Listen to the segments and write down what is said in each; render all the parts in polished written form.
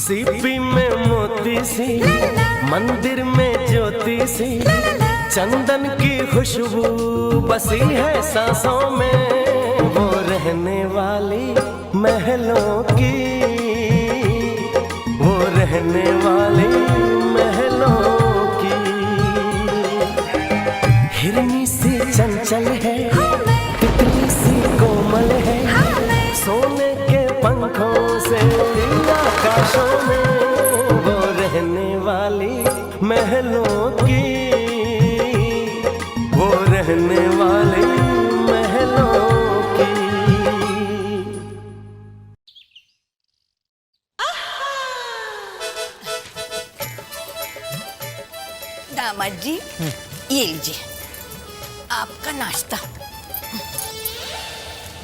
CP में मोती सी, मंदिर में ज्योति सी, चंदन की खुशबू बसी है सांसों में। वो रहने वाली महलों की, वो रहने वाली महलों की। हिरनी सी चंचल है, तितली सी कोमल है, सोने के पंखों से आकाशों में। वो रहने वाली महलों की, वो रहने वाली महलों की। दामाद जी, ये लीजिए आपका नाश्ता।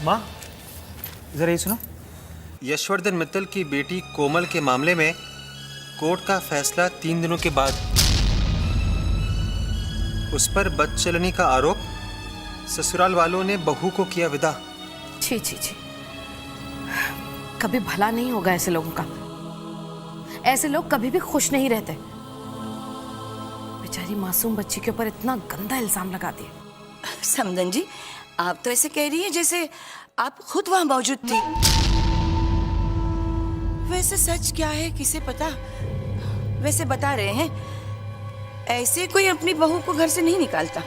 माँ जरा ये सुनो। यशवर्धन मित्तल की बेटी कोमल के मामले में कोर्ट का फैसला 3 दिनों के बाद। उस पर बदचलनी का आरोप। ससुराल वालों ने बहू को किया विदा। छी छी छी, कभी भला नहीं होगा ऐसे लोगों का। ऐसे लोग कभी भी खुश नहीं रहते। बेचारी मासूम बच्ची के ऊपर इतना गंदा इल्जाम लगा दिया। समदन जी, आप तो ऐसे कह रही हैं जैसे आप खुद वहां मौजूद थी। वैसे सच क्या है किसे पता। वैसे बता रहे हैं, ऐसे कोई अपनी बहू को घर से नहीं निकालता।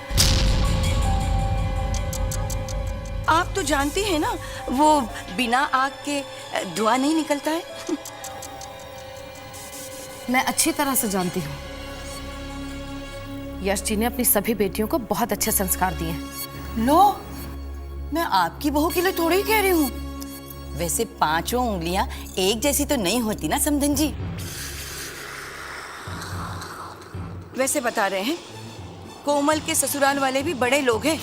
आप तो जानती हैं ना, वो बिना आग के धुआं नहीं निकलता है। मैं अच्छी तरह से जानती हूँ। यश जी ने अपनी सभी बेटियों को बहुत अच्छे संस्कार दिए हैं। लो, मैं आपकी बहू के लिए थोड़ी ही कह रही हूँ। वैसे 5 उंगलियां एक जैसी तो नहीं होती ना समधन जी। वैसे बता रहे हैं, कोमल के ससुराल वाले भी बड़े लोग हैं।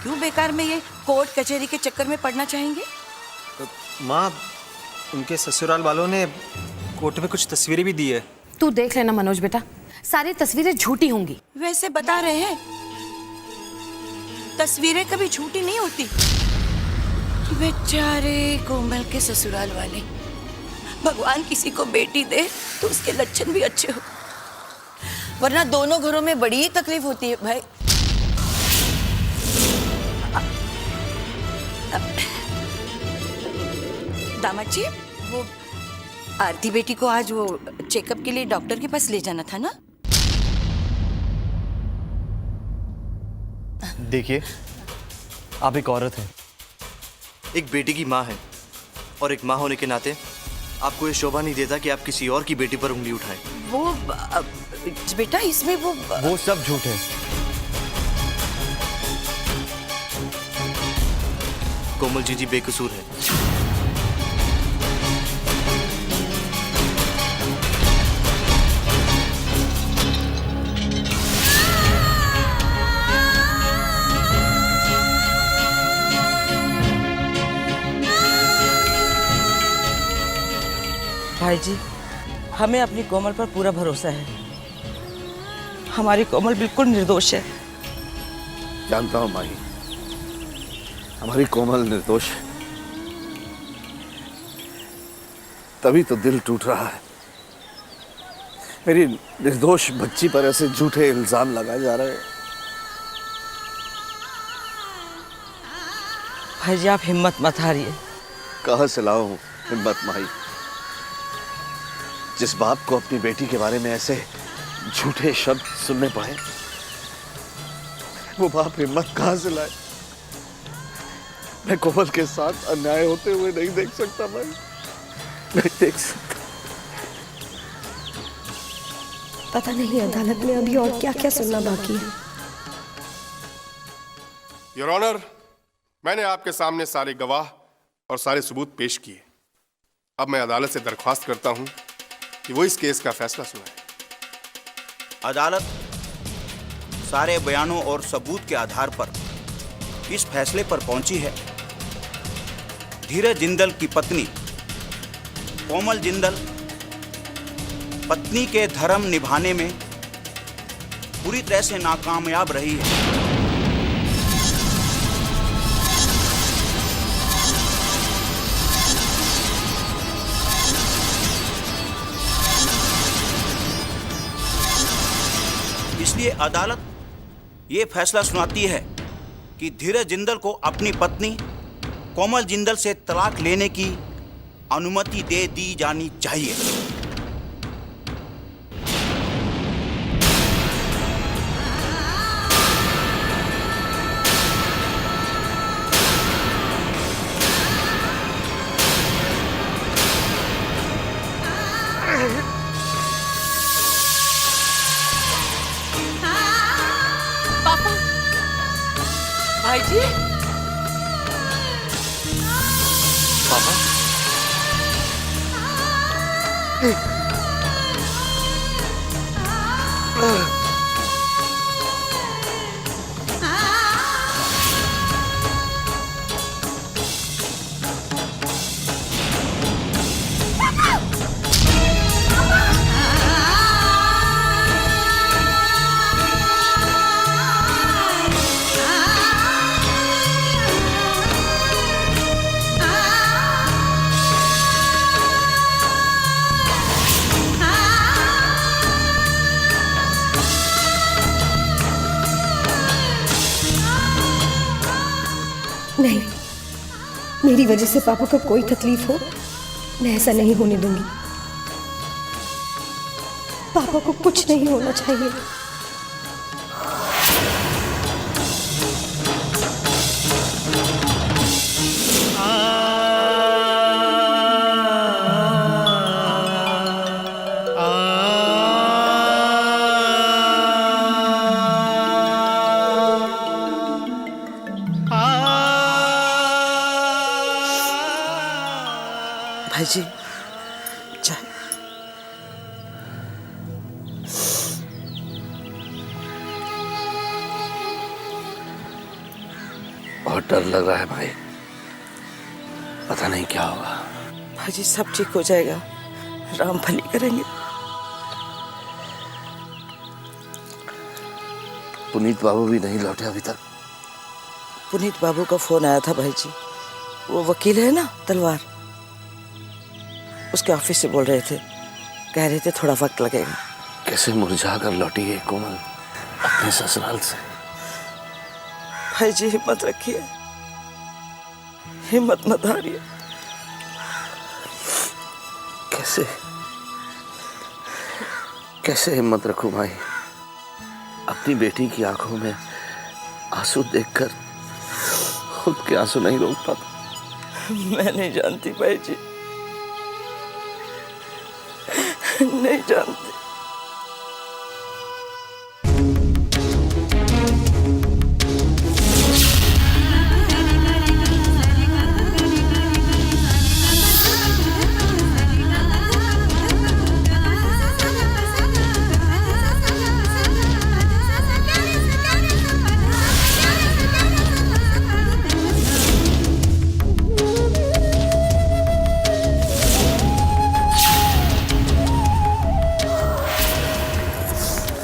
क्यों बेकार में ये कोर्ट कचहरी के चक्कर में पड़ना चाहेंगे? माँ, उनके ससुराल वालों ने कोर्ट में कुछ तस्वीरें भी दी है। तू देख लेना मनोज बेटा, सारी तस्वीरें झूठी होंगी। वैसे बता रहे हैं, तस्वीरें कभी झूठी नहीं होती। बेचारे कोमल के ससुराल वाले। भगवान किसी को बेटी दे तो उसके लक्षण भी अच्छे हो, वरना दोनों घरों में बड़ी ही तकलीफ होती है भाई। दामाद जी, वो आरती बेटी को आज वो चेकअप के लिए डॉक्टर के पास ले जाना था ना? देखिए, आप एक औरत हैं, एक बेटी की माँ है, और एक माँ होने के नाते आपको ये शोभा नहीं देता कि आप किसी और की बेटी पर उंगली उठाएं। वो बेटा, इसमें वो सब झूठ है। कोमल जी बेकसूर है। भाई जी, हमें अपनी कोमल पर पूरा भरोसा है। हमारी कोमल बिल्कुल निर्दोष है। जानता हूँ माही, हमारी कोमल निर्दोष है, तभी तो दिल टूट रहा है। मेरी निर्दोष बच्ची पर ऐसे झूठे इल्जाम लगाए जा रहे हैं। भाई जी, आप हिम्मत मत हारिए। कहाँ से लाऊं हिम्मत माही? जिस बाप को अपनी बेटी के बारे में ऐसे झूठे शब्द सुनने पड़े, वो बाप हिम्मत कहाँ से लाए? मैं कोमल के साथ अन्याय होते हुए नहीं देख सकता भाई, नहीं देख सकता। पता नहीं अदालत में अभी और क्या क्या सुनना बाकी है। योर ऑनर, मैंने आपके सामने सारे गवाह और सारे सबूत पेश किए। अब मैं अदालत से दरख्वास्त करता हूं कि वो इस केस का फैसला सुनाए। अदालत सारे बयानों और सबूत के आधार पर इस फैसले पर पहुंची है। धीरज जिंदल की पत्नी कोमल जिंदल पत्नी के धर्म निभाने में पूरी तरह से नाकामयाब रही है। ये अदालत ये फैसला सुनाती है कि धीरज जिंदल को अपनी पत्नी कोमल जिंदल से तलाक लेने की अनुमति दे दी जानी चाहिए। पापा, भाई जी, पापा नहीं, मेरी वजह से पापा को कोई तकलीफ हो, मैं ऐसा नहीं होने दूंगी। पापा को कुछ नहीं होना चाहिए। भाई जी, चाय। बहुत डर लग रहा है भाई, पता नहीं क्या होगा। भाई जी, सब ठीक हो जाएगा, राम भली करेंगे। पुनीत बाबू भी नहीं लौटे अभी तक। पुनीत बाबू का फोन आया था भाई जी, वो वकील है ना तलवार, उसके ऑफिस से बोल रहे थे, कह रहे थे थोड़ा वक्त लगेगा। कैसे मुरझा कर लौटी है कोमल अपने ससुराल से। भाई जी, हिम्मत रखिए, हिम्मत मत हारिए। कैसे कैसे हिम्मत रखूं भाई, अपनी बेटी की आंखों में आंसू देखकर खुद के आंसू नहीं रोक पाता। मैं नहीं जानती भाई जी, नहीं जानती।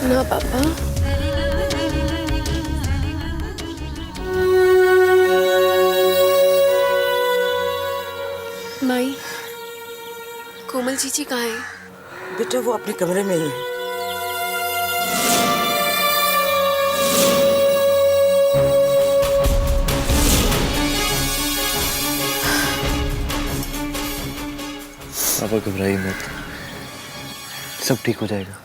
ना पापा, माई, कोमल चीची कहाँ है? बेटा, वो अपने कमरे में ही है। पापा घबराइए मत, सब ठीक हो जाएगा।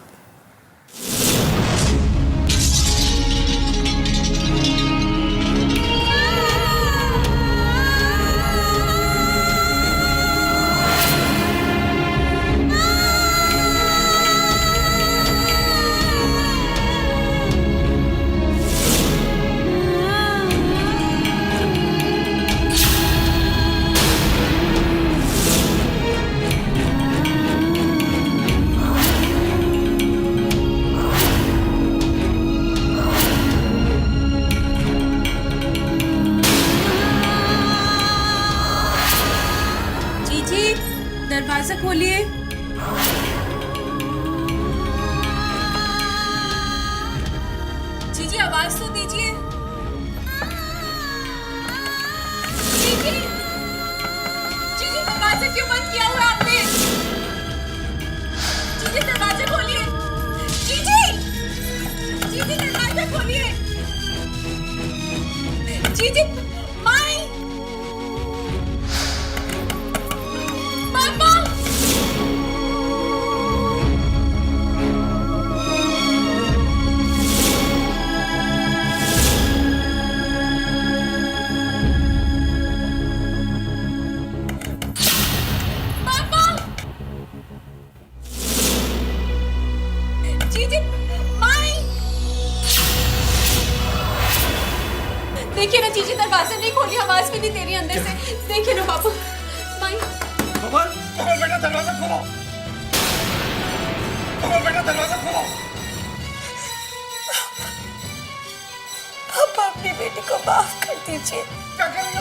दरवाजा खोलिए। जीजी, आवाज तो दीजिए। जीजी, जीजी, दरवाजा क्यों बंद किया हुआ आपने? जीजी, दरवाजा खोलिए। जीजी, जीजी, जीजी माई पापा जीजी माई देखिए ना जीजी दरवाजा नहीं खोली आवाज भी नहीं दे रही अंदर से देखिए ना बाबू माई कोमल कोमल बेटा दरवाजा खोलो कोमल बेटा दरवाजा खोलो पापा अपनी बेटी को माफ कर दीजिए क्या करेंगे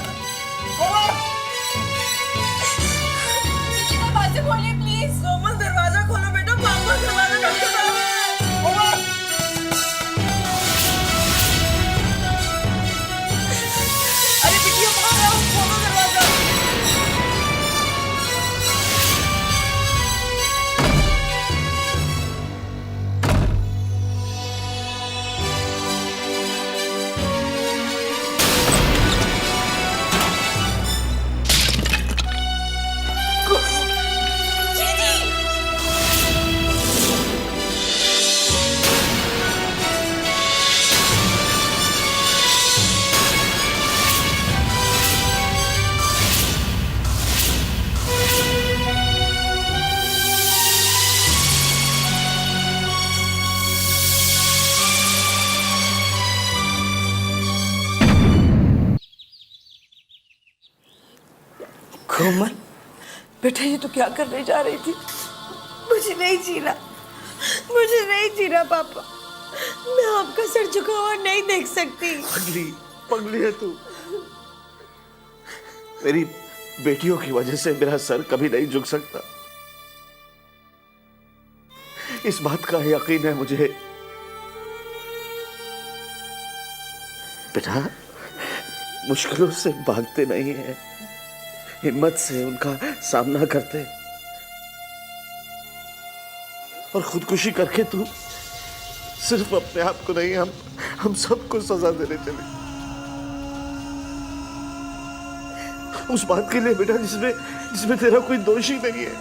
कोमल जीजी दरवाजा खोलिए प्लीज कोमल दरवाजा खोलो बेटा पापा दरवाजा खोलो कोमल अरे बिटिया बाहर आओ खोलो दरवाजा कोमल बेटा ये तो क्या करने जा रही थी? मुझे नहीं जीना, मुझे नहीं जीना पापा। मैं आपका सर झुका हुआ नहीं देख सकती। पगली पगली है तू। मेरी बेटियों की वजह से मेरा सर कभी नहीं झुक सकता, इस बात का यकीन है मुझे। बेटा मुश्किलों से भागते नहीं है, हिम्मत से उनका सामना करते। और खुदकुशी करके तू सिर्फ अपने आप को नहीं, हम सबको सजा देने चले। उस बात के लिए बेटा जिसमें तेरा कोई दोष ही नहीं है।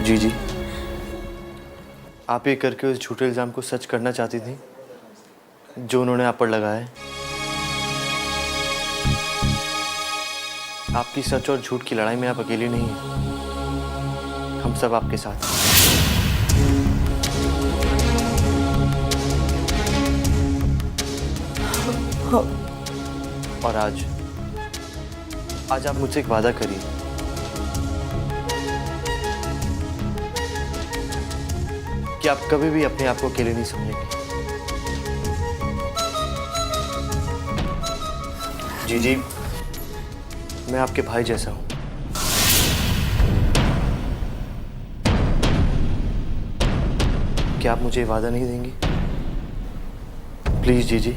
जी आप ये करके उस झूठे इल्जाम को सच करना चाहती थी जो उन्होंने आप पर लगाया है। आपकी सच और झूठ की लड़ाई में आप अकेली नहीं हैं, हम सब आपके साथ हैं। और आज आप मुझसे एक वादा करिए कि आप कभी भी अपने आप को अकेले नहीं समझेंगे। जी मैं आपके भाई जैसा हूं। क्या आप मुझे वादा नहीं देंगी? प्लीज जी।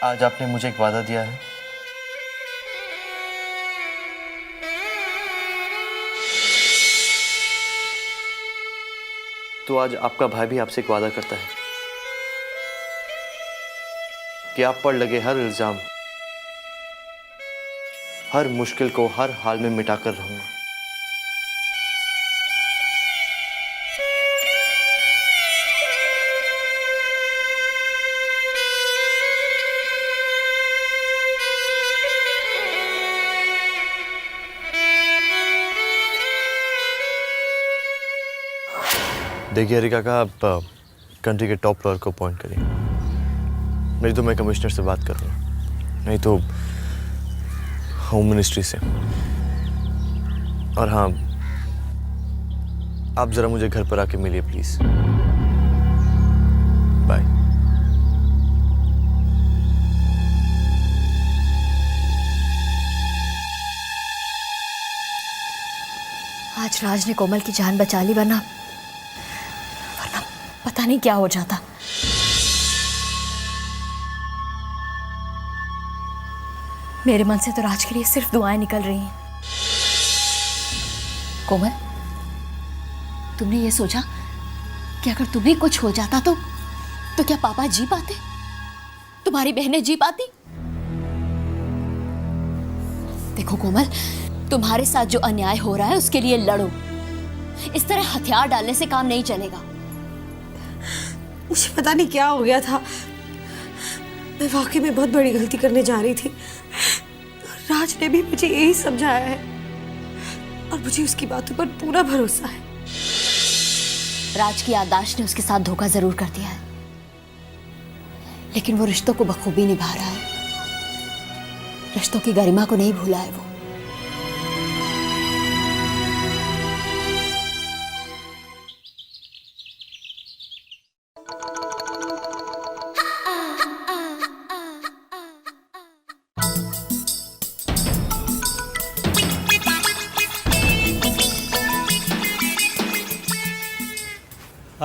आज आपने मुझे एक वादा दिया है, तो आज आपका भाई भी आपसे एक वादा करता है कि आप पर लगे हर इल्जाम, हर मुश्किल को हर हाल में मिटाकर रहूंगा। देखिए हरी काका, आप कंट्री के टॉप फ्लोर को अपॉइंट करिए, नहीं तो मैं कमिश्नर से बात करूँगा, नहीं तो होम मिनिस्ट्री से। और हाँ, आप जरा मुझे घर पर आके मिलिए प्लीज। बाय। आज राज ने कोमल की जान बचा ली, वरना पता नहीं क्या हो जाता। मेरे मन से तो राज के लिए सिर्फ दुआएं निकल रही हैं। कोमल, तुमने ये सोचा कि अगर तुम्हें कुछ हो जाता तो क्या पापा जी पाते? तुम्हारी बहनें जी पाती? देखो कोमल, तुम्हारे साथ जो अन्याय हो रहा है उसके लिए लड़ो। इस तरह हथियार डालने से काम नहीं चलेगा। मुझे पता नहीं क्या हो गया था, मैं वाकई में बहुत बड़ी गलती करने जा रही थी। राज ने भी मुझे यही समझाया है और मुझे उसकी बातों पर पूरा भरोसा है। राज की याददाश्त ने उसके साथ धोखा जरूर कर दिया है, लेकिन वो रिश्तों को बखूबी निभा रहा है। रिश्तों की गरिमा को नहीं भूला है वो।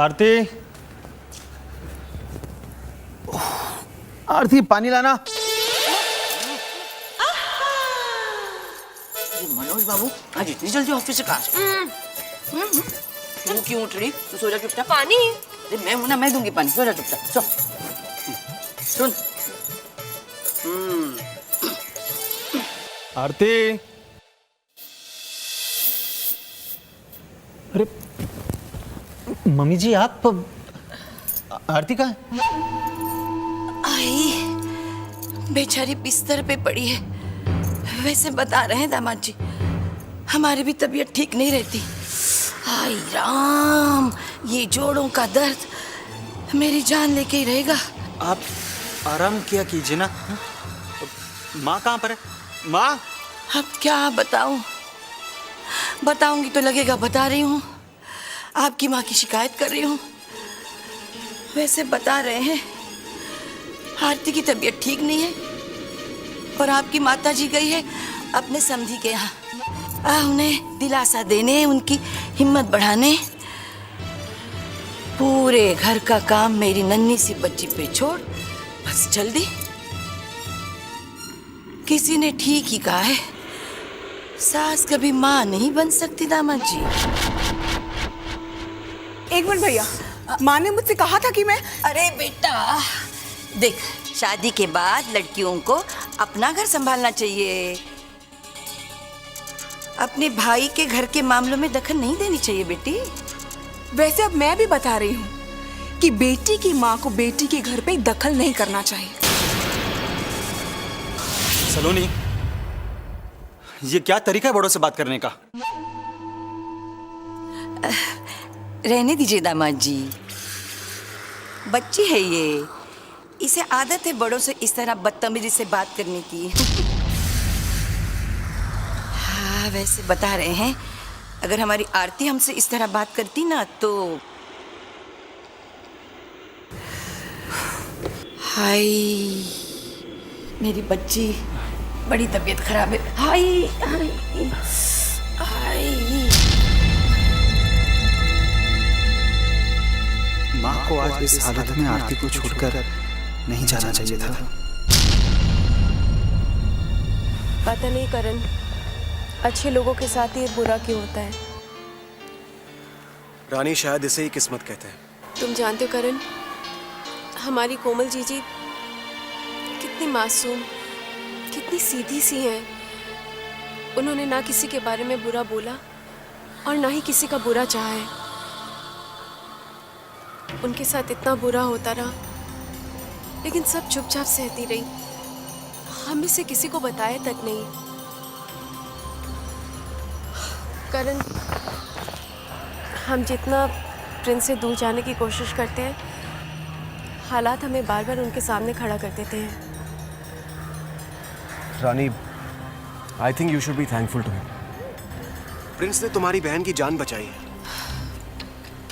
आरती, आरती पानी लाना। मनोज बाबू आज इतनी जल्दी ऑफिस से कहाँ से? तू क्यों उठ रही? तू सो जा चुपचाप। पानी? अरे मैं हूं ना, मैं दूंगी पानी। सो जा चुपचाप, सो। सुन। आरती, अरे मम्मी जी आप, आरती कहाँ है? आई बेचारी बिस्तर पे पड़ी है। वैसे बता रहे हैं दामाद जी, हमारी भी तबीयत ठीक नहीं रहती। हाय राम, ये जोड़ों का दर्द मेरी जान लेके ही रहेगा। आप आराम किया कीजिए ना। माँ कहाँ पर है? माँ, अब क्या बताऊं? बताऊंगी तो लगेगा बता रही हूँ। आपकी माँ की शिकायत कर रही हूँ। वैसे बता रहे हैं आरती की तबीयत ठीक नहीं है और आपकी माता जी गई है अपने समधी के यहाँ। उन्हें दिलासा देने, उनकी हिम्मत बढ़ाने। पूरे घर का काम मेरी नन्ही सी बच्ची पे छोड़ बस जल्दी। किसी ने ठीक ही कहा है, सास कभी माँ नहीं बन सकती दामाद जी। एक मिनट भैया, माँ ने मुझसे कहा था कि मैं। अरे बेटा देख, शादी के बाद लड़कियों को अपना घर संभालना चाहिए, अपने भाई के घर के मामलों में दखल नहीं देनी चाहिए बेटी। वैसे अब मैं भी बता रही हूँ कि बेटी की माँ को बेटी के घर पे दखल नहीं करना चाहिए। सलोनी, ये क्या तरीका है बड़ों से बात करने का? रहने दीजिए दामाद जी, बच्ची है ये, इसे आदत है बड़ों से इस तरह बदतमीजी से बात करने की। हाँ वैसे बता रहे हैं, अगर हमारी आरती हमसे इस तरह बात करती ना तो हाय मेरी बच्ची बड़ी तबीयत खराब है। हाय हाय हाय। माँ को आज इस हालत में आरती को छोड़कर नहीं जाना चाहिए था। पता नहीं करण, अच्छे लोगों के साथ ही बुरा क्यों होता है। रानी शायद इसे ही किस्मत कहते हैं। तुम जानते हो करण, हमारी कोमल जीजी कितनी मासूम, कितनी सीधी सी है। उन्होंने ना किसी के बारे में बुरा बोला और ना ही किसी का बुरा चाहा है। उनके साथ इतना बुरा होता रहा, लेकिन सब चुपचाप सहती रही। हम में से किसी को बताया तक नहीं। करण, हम जितना प्रिंस से दूर जाने की कोशिश करते हैं, हालात हमें बार बार उनके सामने खड़ा कर देते हैं। Rani, I think you should be thankful to him. Prince ने तुम्हारी बहन की जान बचाई है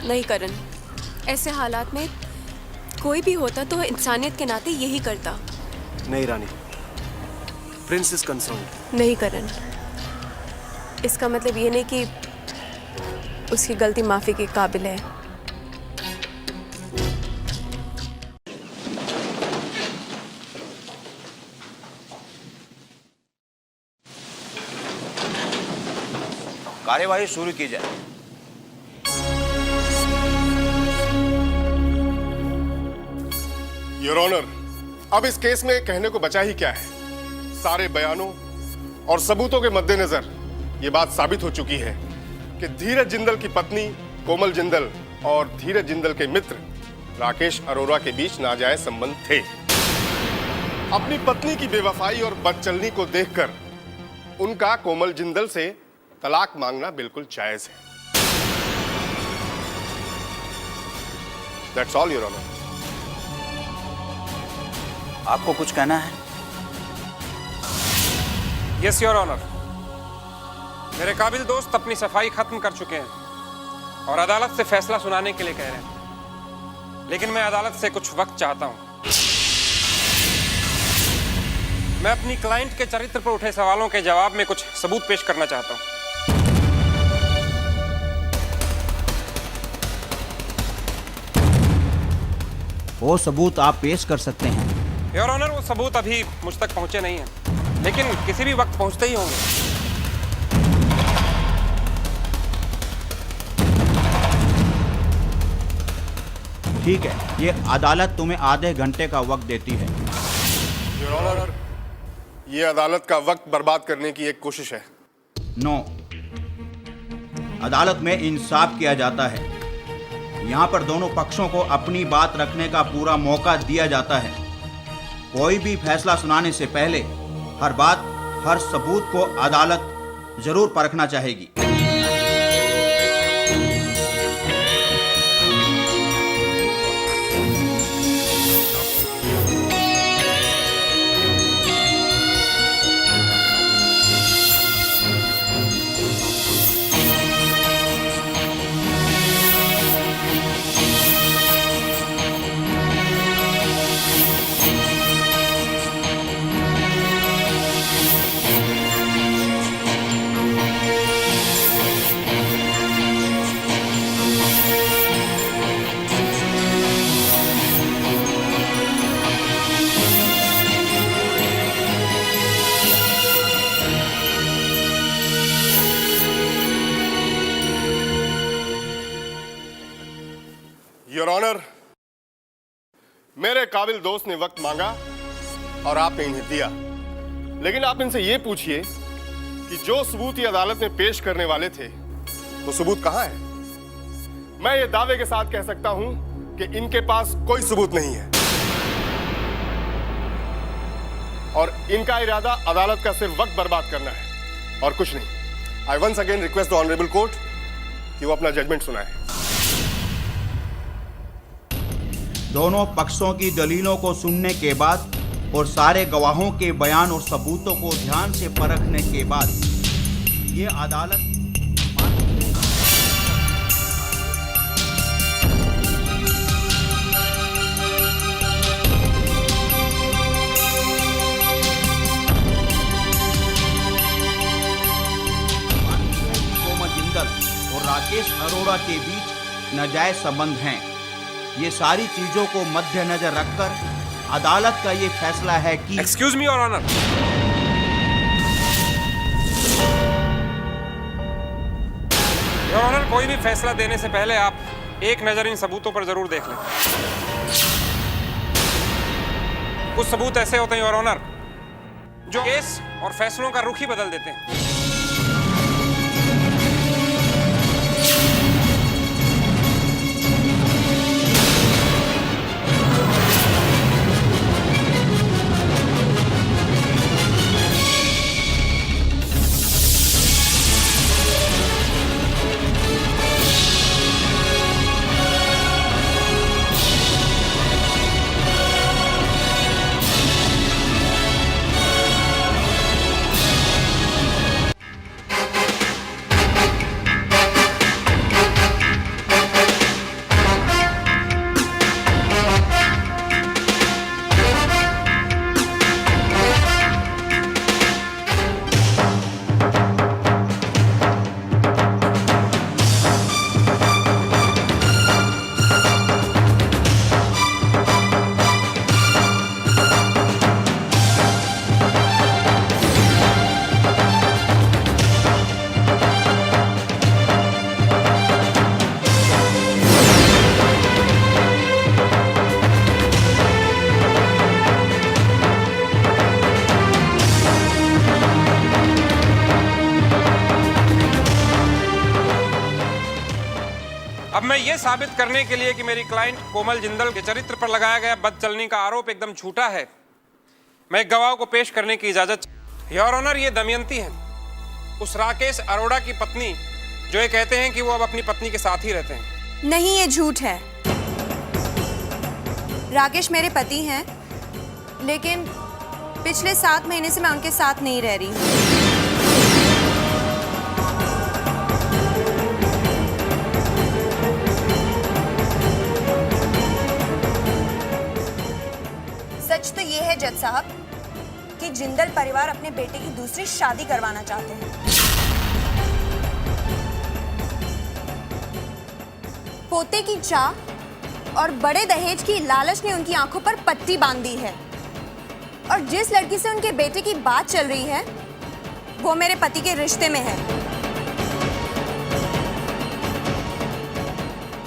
नहीं करण, ऐसे हालात में कोई भी होता तो इंसानियत के नाते यही करता। नहीं रानी, प्रिंस इज कंसर्न्ड। नहीं करण, इसका मतलब ये नहीं कि उसकी गलती माफी के काबिल है। कार्यवाही शुरू की जाए। योर ऑनर, अब इस केस में कहने को बचा ही क्या है। सारे बयानों और सबूतों के मद्देनजर ये बात साबित हो चुकी है कि धीरज जिंदल की पत्नी कोमल जिंदल और धीरज जिंदल के मित्र राकेश अरोरा के बीच नाजायज संबंध थे। अपनी पत्नी की बेवफाई और बदचलनी को देखकर उनका कोमल जिंदल से तलाक मांगना बिल्कुल जायज है। That's all, Your Honor. आपको कुछ कहना है? यस योर ऑनर, मेरे काबिल दोस्त अपनी सफाई खत्म कर चुके हैं और अदालत से फैसला सुनाने के लिए कह रहे हैं, लेकिन मैं अदालत से कुछ वक्त चाहता हूं। मैं अपनी क्लाइंट के चरित्र पर उठे सवालों के जवाब में कुछ सबूत पेश करना चाहता हूं। वो सबूत आप पेश कर सकते हैं। योर ऑनर, वो सबूत अभी मुझ तक पहुंचे नहीं हैं, लेकिन किसी भी वक्त पहुंचते ही होंगे। ठीक है, ये अदालत तुम्हें आधे घंटे का वक्त देती है। योर ऑनर, ये अदालत का वक्त बर्बाद करने की एक कोशिश है। नो, अदालत में इंसाफ किया जाता है। यहाँ पर दोनों पक्षों को अपनी बात रखने का पूरा मौका दिया जाता है। कोई भी फैसला सुनाने से पहले हर बात, हर सबूत को अदालत जरूर परखना चाहेगी। योर ऑनर, मेरे काबिल दोस्त ने वक्त मांगा और आपने इन्हें दिया, लेकिन आप इनसे यह पूछिए कि जो सबूत ये अदालत में पेश करने वाले थे वो सबूत कहां है। मैं ये दावे के साथ कह सकता हूं कि इनके पास कोई सबूत नहीं है और इनका इरादा अदालत का सिर्फ वक्त बर्बाद करना है और कुछ नहीं। I once again request the honourable court कि वो अपना जजमेंट सुनाए। दोनों पक्षों की दलीलों को सुनने के बाद और सारे गवाहों के बयान और सबूतों को ध्यान से परखने के बाद ये अदालत कोमल जिंदल और राकेश अरोड़ा के बीच नाजायज संबंध हैं। ये सारी चीजों को मद्देनजर रखकर अदालत का ये फैसला है कि excuse me your honour, your honour, कोई भी फैसला देने से पहले आप एक नजर इन सबूतों पर जरूर देख लें। कुछ सबूत ऐसे होते हैं योर ऑनर जो केस और फैसलों का रुख ही बदल देते हैं। साबित करने के लिए कि मेरी क्लाइंट कोमल जिंदल के चरित्र पर लगाया गया बदचलनी का आरोप एकदम झूठा है, मैं एक गवाह को पेश करने की इजाजत। योर ऑनर, ये दमयंती है, उस राकेश अरोड़ा की पत्नी, जो ये कहते हैं कि वो अब अपनी पत्नी के साथ ही रहते हैं। नहीं, ये झूठ है। राकेश मेरे पति हैं, लेकिन पिछले 7 महीने से मैं उनके साथ नहीं रह रही हूँ। सच तो ये है जज साहब कि जिंदल परिवार अपने बेटे की दूसरी शादी करवाना चाहते हैं। पोते की चाह और बड़े दहेज की लालच ने उनकी आंखों पर पट्टी बांध दी है, और जिस लड़की से उनके बेटे की बात चल रही है वो मेरे पति के रिश्ते में है।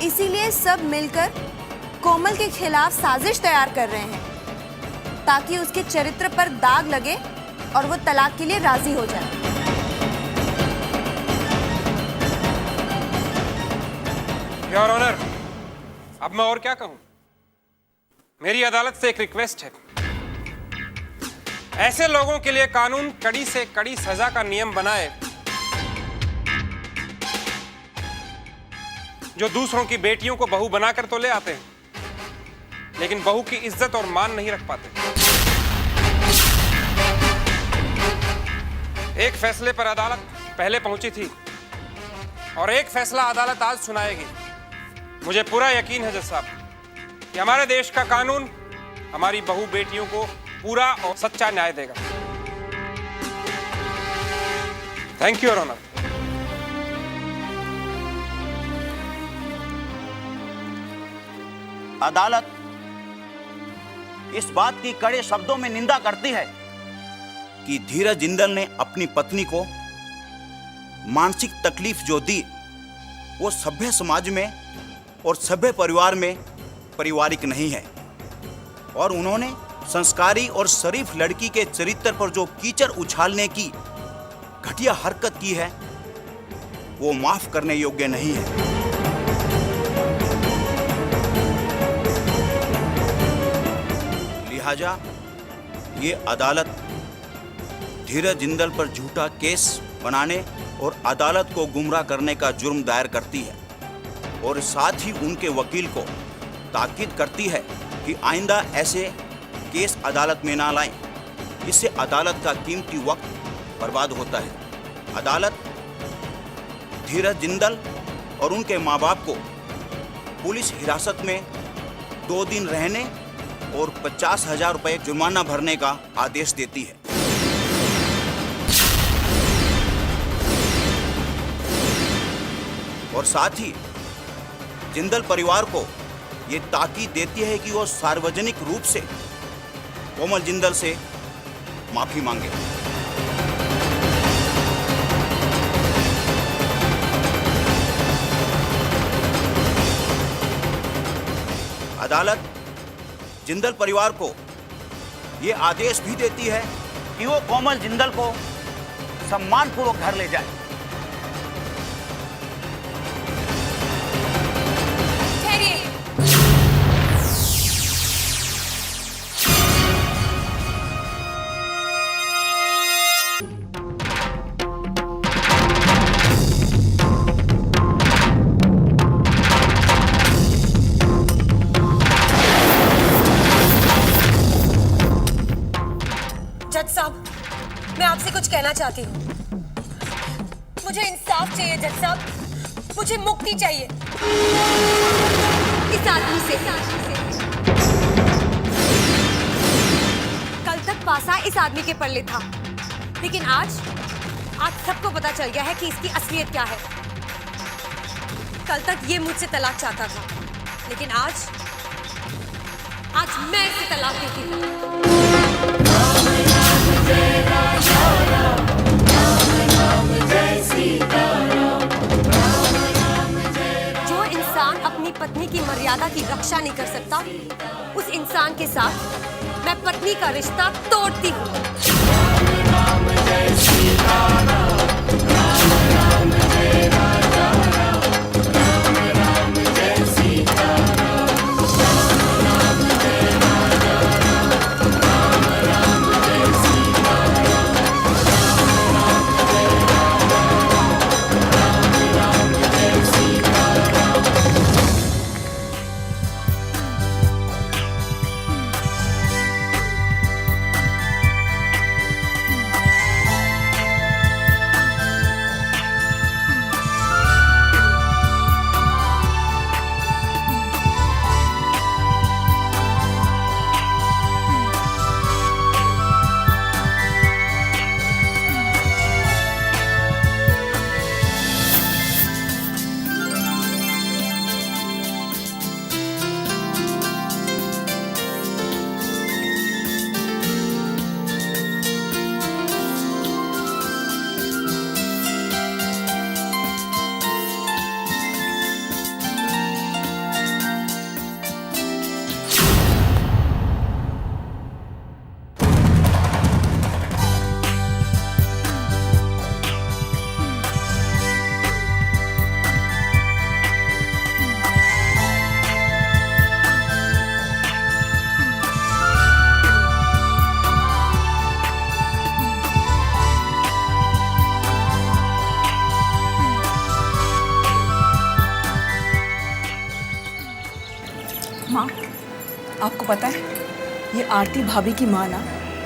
इसीलिए सब मिलकर कोमल के खिलाफ साजिश तैयार कर रहे हैं ताकि उसके चरित्र पर दाग लगे और वो तलाक के लिए राजी हो जाए। योर ऑनर, अब मैं और क्या कहूं? मेरी अदालत से एक रिक्वेस्ट है। ऐसे लोगों के लिए कानून कड़ी से कड़ी सजा का नियम बनाए जो दूसरों की बेटियों को बहू बनाकर तो ले आते हैं, लेकिन बहू की इज्जत और मान नहीं रख पाते। एक फैसले पर अदालत पहले पहुंची थी और एक फैसला अदालत आज सुनाएगी। मुझे पूरा यकीन है जज साहब कि हमारे देश का कानून हमारी बहू बेटियों को पूरा और सच्चा न्याय देगा। Thank you your honour. अदालत इस बात की कड़े शब्दों में निंदा करती है कि धीरज जिंदल ने अपनी पत्नी को मानसिक तकलीफ जो दी वो सभ्य समाज में और सभ्य परिवार में पारिवारिक नहीं है, और उन्होंने संस्कारी और शरीफ लड़की के चरित्र पर जो कीचड़ उछालने की घटिया हरकत की है वो माफ करने योग्य नहीं है। लिहाजा ये अदालत धीरज जिंदल पर झूठा केस बनाने और अदालत को गुमराह करने का जुर्म दायर करती है, और साथ ही उनके वकील को ताकीद करती है कि आइंदा ऐसे केस अदालत में ना लाएं, इससे अदालत का कीमती वक्त बर्बाद होता है। अदालत धीरज जिंदल और उनके माँ बाप को पुलिस हिरासत में 2 दिन रहने और 50,000 रुपये जुर्माना भरने का आदेश देती है। और साथ ही जिंदल परिवार को ये ताकीद देती है कि वो सार्वजनिक रूप से कोमल जिंदल से माफी मांगे। अदालत जिंदल परिवार को ये आदेश भी देती है कि वो कोमल जिंदल को सम्मानपूर्वक घर ले जाए। मैं आपसे कुछ कहना चाहती हूँ। मुझे इंसाफ चाहिए जज साहब, मुझे मुक्ति चाहिए इस आदमी से। कल तक पासा इस आदमी के पल्ले था, लेकिन आज सबको पता चल गया है कि इसकी असलियत क्या है। कल तक ये मुझसे तलाक चाहता था, लेकिन आज मैं इसे तलाक देती हूँ। जो इंसान अपनी पत्नी की मर्यादा की रक्षा नहीं कर सकता, उस इंसान के साथ मैं पत्नी का रिश्ता तोड़ती हूँ। माँ, आपको पता है ये आरती भाभी की माँ ना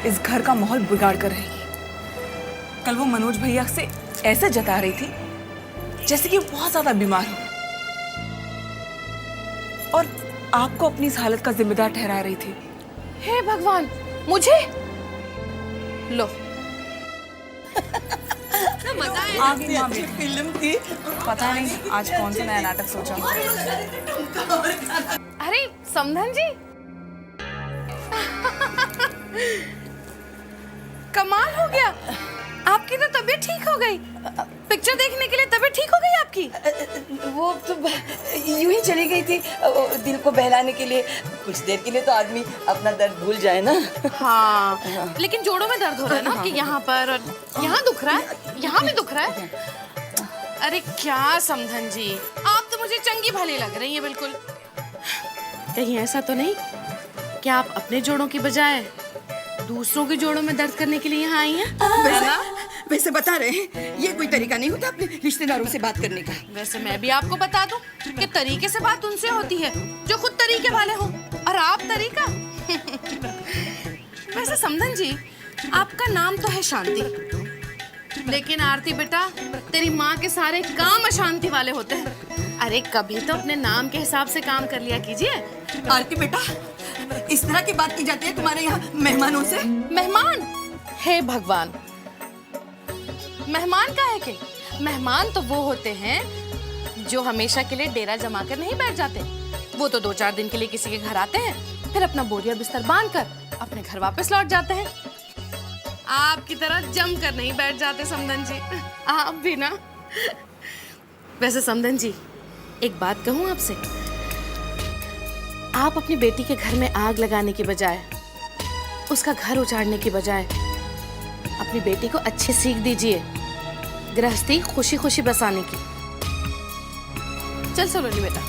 इस घर का माहौल बिगाड़ कर रहेगी। कल वो मनोज भैया से ऐसे जता रही थी जैसे कि वो बहुत ज्यादा बीमार हो, और आपको अपनी इस हालत का जिम्मेदार ठहरा रही थी। हे भगवान, मुझे लो मजा आया। फिल्म थी, पता नहीं आज कौन सा नया नाटक सोचा। अरे समधन जी, कमाल हो गया, आपकी तो तबीयत ठीक हो गई। पिक्चर देखने के लिए तबीयत ठीक हो गई आपकी? वो तो यूं ही चली गई थी दिल को बहलाने के लिए। कुछ देर के लिए तो आदमी अपना दर्द भूल जाए ना। हाँ, लेकिन जोड़ों में दर्द हो रहा है ना, कि यहाँ पर और यहाँ दुख रहा है, यहाँ भी दुख रहा है। अरे क्या समधन जी, आप तो मुझे चंगी भली लग रही हैं बिल्कुल। कहीं ऐसा तो नहीं कि आप अपने जोड़ों की बजाय दूसरों के जोड़ों में दर्द करने के लिए यहाँ आई हैं? वैसे बता रहे हैं, ये कोई तरीका नहीं होता अपने रिश्तेदारों से बात करने का। वैसे मैं भी आपको बता दूं कि तरीके से बात उनसे होती है जो खुद तरीके वाले हो, और आप तरीका वैसे समधन जी, आपका नाम तो है शांति, लेकिन आरती बेटा, तेरी माँ के सारे काम अशांति वाले होते हैं। अरे कभी तो अपने नाम के हिसाब से काम कर लिया कीजिए। आरती बेटा, इस तरह की बात की जाती है तुम्हारे यहाँ मेहमानों से? मेहमान? हे भगवान, मेहमान का है कि? मेहमान तो वो होते हैं जो हमेशा के लिए डेरा जमा कर नहीं बैठ जाते। वो तो 2-4 दिन के लिए किसी के घर आते हैं, फिर अपना बोरिया बिस्तर बांध कर अपने घर वापस लौट जाते हैं। आपकी तरह जम कर नहीं बैठ जाते समधन जी, आप भी ना। वैसे समधन जी, एक बात कहूं आपसे, आप अपनी बेटी के घर में आग लगाने की बजाय, उसका घर उजाड़ने की बजाय, अपनी बेटी को अच्छी सीख दीजिए गृहस्थी खुशी खुशी बसाने की। चल सोलोनी बेटा।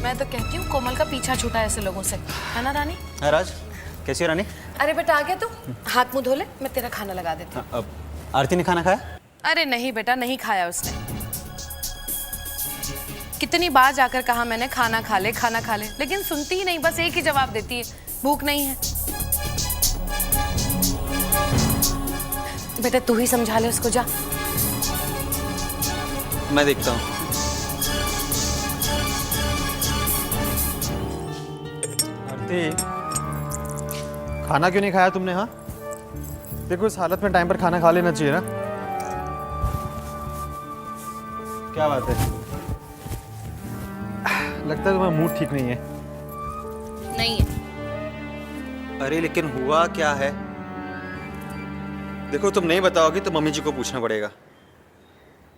मैं तो कहती हूँ कोमल का पीछा छूटा ऐसे लोगों से, है ना रानी? राज, कैसी है रानी? अरे बेटा आ गया तू, हाथ मुंह धो ले, मैं तेरा खाना लगा देती हूँ। अब आरती ने खाना खाया? अरे नहीं बेटा, नहीं खाया उसने। कितनी बार जाकर कहा मैंने खाना खा ले, खाना खा ले, लेकिन सुनती ही नहीं, बस एक ही जवाब देती है, भूख नहीं है। बेटा तू ही समझा ले उसको, जा। मैं देखता हूँ। आरती, खाना क्यों नहीं खाया तुमने? हाँ, देखो इस हालत में टाइम पर खाना खा लेना चाहिए ना। क्या बात है, लगता है तुम्हारा मूड ठीक नहीं है। नहीं है। अरे लेकिन हुआ क्या है? देखो तुम नहीं बताओगी तो मम्मी जी को पूछना पड़ेगा।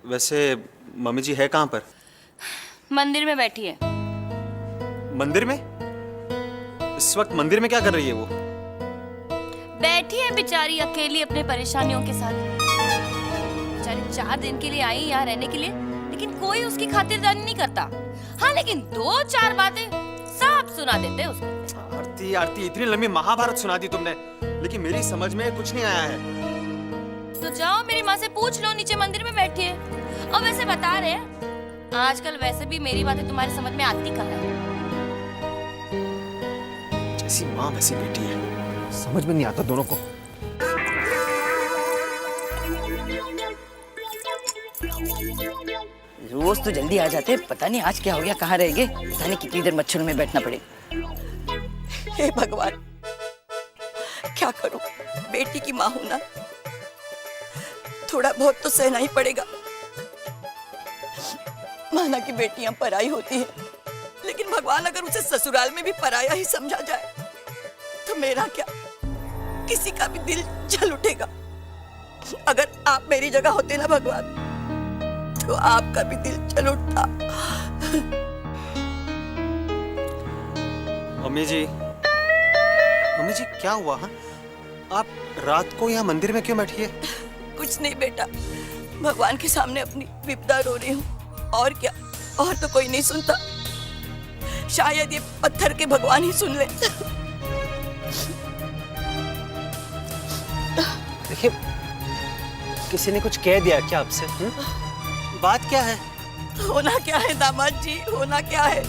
वैसे मम्मी जी है कहाँ पर? मंदिर में बैठी है। मंदिर में? इस वक्त मंदिर में क्या कर रही है वो? बैठी है बेचारी अकेली अपने परेशानियों के साथ। बेचारी 4 दिन के लिए आई यहाँ रहने के लिए, लेकिन कोई उसकी खातिरदारी नहीं करता। हाँ, लेकिन 2-4 बातें सब सुना देते उसको। आरती, आरती, इतनी लंबी महाभारत सुना दी तुमने, लेकिन मेरी समझ में कुछ नहीं आया है। तो जाओ मेरी माँ से पूछ लो, नीचे मंदिर में बैठी है। और वैसे बता रहे हैं, आजकल वैसे भी मेरी बातें तुम्हारी समझ में आती कहाँ है। जैसी माँ वैसी बेटी है, समझ में नहीं आता दोनों को। रोज तो जल्दी आ जाते, पता नहीं आज क्या हो गया, कहाँ रह गए, पता नहीं कितनी देर मच्छरों में बैठना पड़ेगा। हे भगवान, क्या करूं, बेटी की माँ हूं ना, थोड़ा बहुत तो सहना ही पड़ेगा। माना कि बेटियां पराई होती हैं, लेकिन भगवान अगर उसे ससुराल में भी पराया ही समझा जाए तो मेरा क्या, किसी का भी दिल जल उठेगा। अगर आप मेरी जगह होते ना भगवान, तो आपका भी दिल जल उठता। मम्मी जी, मम्मी जी क्या हुआ? हाँ, आप रात को यहाँ मंदिर में क्यों बैठी है? कुछ नहीं बेटा, भगवान के सामने अपनी विपदा रो रही हूँ, और क्या, और तो कोई नहीं सुनता। शायद ये पत्थर के भगवान ही सुन ले। देखिए, किसी ने कुछ कह दिया क्या आपसे? बात क्या है? होना क्या है दामाद जी, होना क्या है?